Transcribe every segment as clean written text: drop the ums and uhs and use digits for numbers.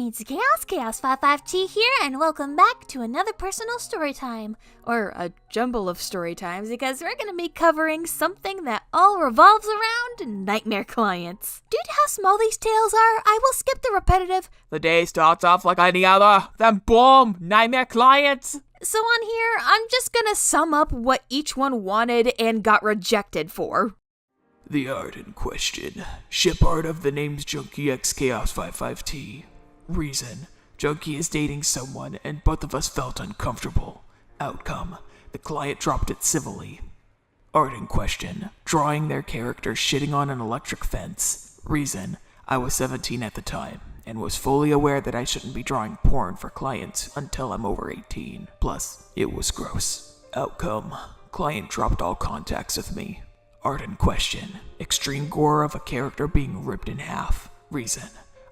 it's Chaos55t here, and welcome back to another personal story time, or a jumble of story times, because we're going to be covering something that all revolves around nightmare clients. Due to how small these tales are, I will skip the repetitive, the day starts off like any other, then boom, nightmare clients. So on here, I'm just going to sum up what each one wanted and got rejected for. The art in question. Ship art of the names Junkie X Chaos55t. Reason. Junkie is dating someone and both of us felt uncomfortable. Outcome. The client dropped it civilly. Art in question. Drawing their character shitting on an electric fence. Reason. I was 17 at the time and was fully aware that I shouldn't be drawing porn for clients until I'm over 18. Plus, it was gross. Outcome. Client dropped all contacts with me. Art in question. Extreme gore of a character being ripped in half. Reason.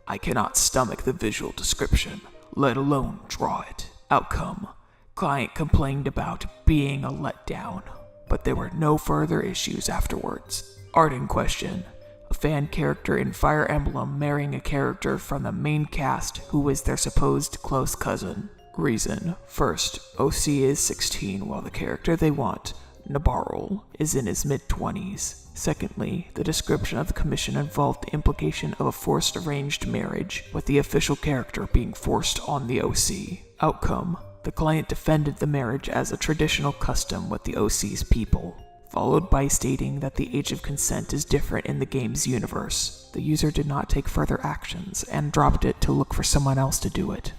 I cannot stomach the visual description, let alone draw it. Outcome. Client complained about being a letdown, but there were no further issues afterwards. Art in question. A fan character in Fire Emblem marrying a character from the main cast who is their supposed close cousin. Reason. First, OC is 16 while the character they want, Nabarl, is in his mid-20s. Secondly, the description of the commission involved the implication of a forced arranged marriage, with the official character being forced on the OC. Outcome, the client defended the marriage as a traditional custom with the OC's people, followed by stating that the age of consent is different in the game's universe. The user did not take further actions and dropped it to look for someone else to do it.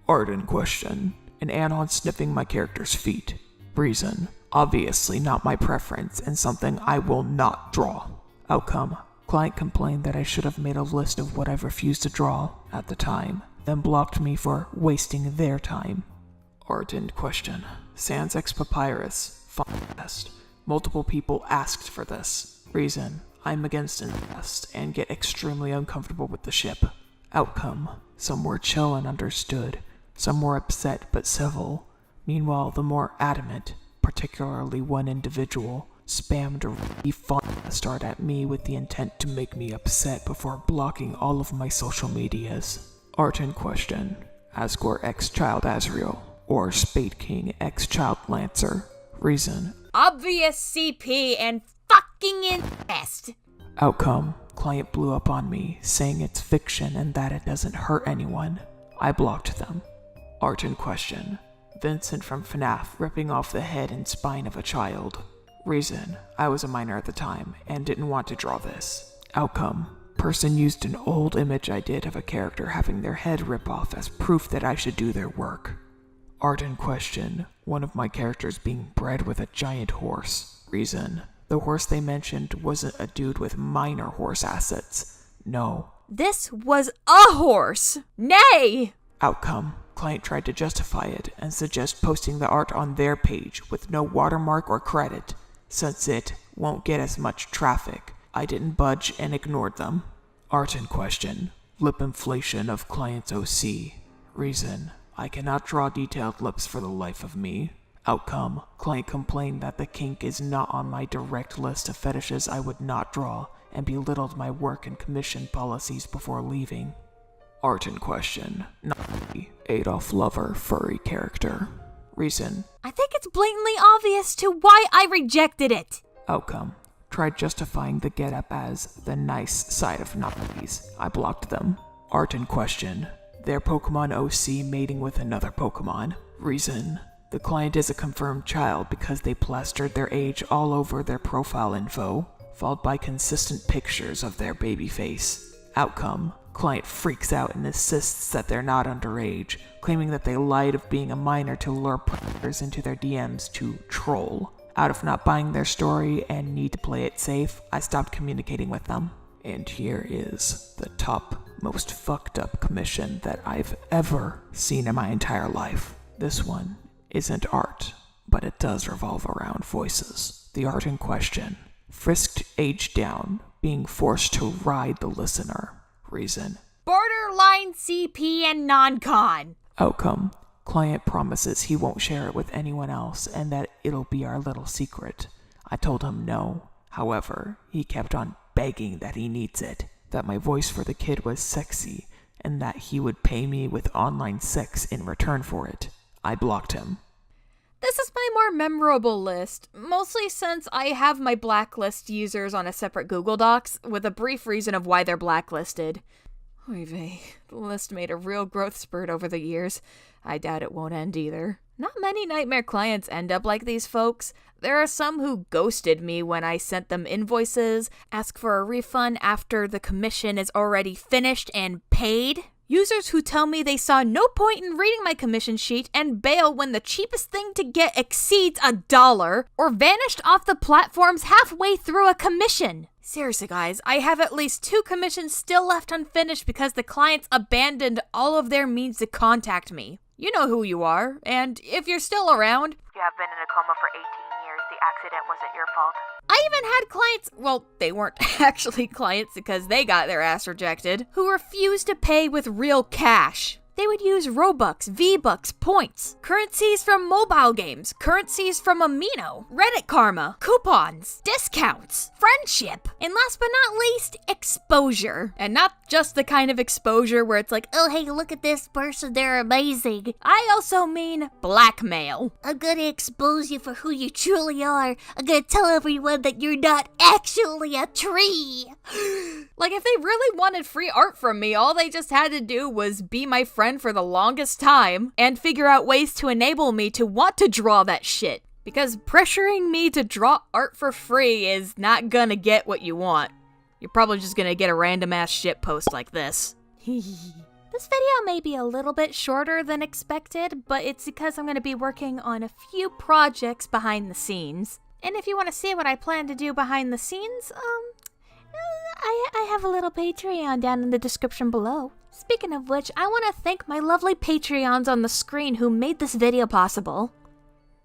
Art in question. An anon sniffing my character's feet. Reason. Obviously not my preference and something I will not draw. Outcome. Client complained that I should have made a list of what I've refused to draw at the time, then blocked me for wasting their time. Art in question. Sans X Papyrus. Fest. Multiple people asked for this. Reason. I'm against incest and get extremely uncomfortable with the ship. Outcome. Some were chill and understood. Some were upset but civil. Meanwhile, the more adamant, particularly one individual, spammed a really fun start at me with the intent to make me upset before blocking all of my social medias. Art in question. Asgore X Child Azrael, or Spade King X Child Lancer. Reason. Obvious CP and fucking incest. Outcome. Client blew up on me, saying it's fiction and that it doesn't hurt anyone. I blocked them. Art in question. Vincent from FNAF ripping off the head and spine of a child. Reason. I was a minor at the time and didn't want to draw this. Outcome. Person used an old image I did of a character having their head rip off as proof that I should do their work. Art in question. One of my characters being bred with a giant horse. Reason. The horse they mentioned wasn't a dude with minor horse assets. No. This was a horse. Nay! Outcome. Client tried to justify it and suggest posting the art on their page with no watermark or credit, since it won't get as much traffic. I didn't budge and ignored them. Art in question. Lip inflation of client's OC. Reason. I cannot draw detailed lips for the life of me. Outcome. Client complained that the kink is not on my direct list of fetishes I would not draw, and belittled my work and commission policies before leaving. Art in question. Adolf Lover furry character. Reason. I think it's blatantly obvious to why I rejected it. Outcome. Tried justifying the getup as the nice side of Nazis. I blocked them. Art in question. Their Pokemon OC mating with another Pokemon. Reason. The client is a confirmed child because they plastered their age all over their profile info, followed by consistent pictures of their baby face. Outcome. Client freaks out and insists that they're not underage, claiming that they lied of being a minor to lure predators into their DMs to troll. Out of not buying their story and need to play it safe, I stopped communicating with them. And here is the top most fucked up commission that I've ever seen in my entire life. This one isn't art, but it does revolve around voices. The art in question. Frisked age down, being forced to ride the listener. Reason. Borderline CP and non-con. Outcome. Client promises he won't share it with anyone else and that it'll be our little secret. I told him no. However, he kept on begging that he needs it, that my voice for the kid was sexy, and that he would pay me with online sex in return for it. I blocked him. This is my more memorable list, mostly since I have my blacklist users on a separate Google Docs with a brief reason of why they're blacklisted. Oy vey, the list made a real growth spurt over the years. I doubt it won't end either. Not many Nightmare clients end up like these folks. There are some who ghosted me when I sent them invoices, ask for a refund after the commission is already finished and paid. Users who tell me they saw no point in reading my commission sheet and bail when the cheapest thing to get exceeds $1, or vanished off the platforms halfway through a commission. Seriously guys, I have at least 2 commissions still left unfinished because the clients abandoned all of their means to contact me. You know who you are, and if you're still around, You have been in a coma for 18 years. The accident wasn't your fault. I even had clients, well, they weren't actually clients because they got their ass rejected, who refused to pay with real cash. They would use Robux, V-Bucks, points, currencies from mobile games, currencies from Amino, Reddit Karma, coupons, discounts, friendship, and last but not least, exposure. And not just the kind of exposure where it's like, oh hey, look at this person, they're amazing. I also mean blackmail. I'm gonna expose you for who you truly are. I'm gonna tell everyone that you're not actually a tree. Like, if they really wanted free art from me, all they just had to do was be my friend for the longest time and figure out ways to enable me to want to draw that shit. Because pressuring me to draw art for free is not gonna get what you want. You're probably just gonna get a random ass shit post like this. This video may be a little bit shorter than expected, but it's because I'm gonna be working on a few projects behind the scenes. And if you want to see what I plan to do behind the scenes, I have a little Patreon down in the description below. Speaking of which, I want to thank my lovely Patreons on the screen who made this video possible.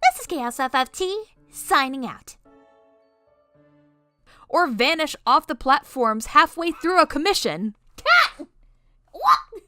This is Chaos55t, signing out. Or vanish off the platforms halfway through a commission. Cat! What?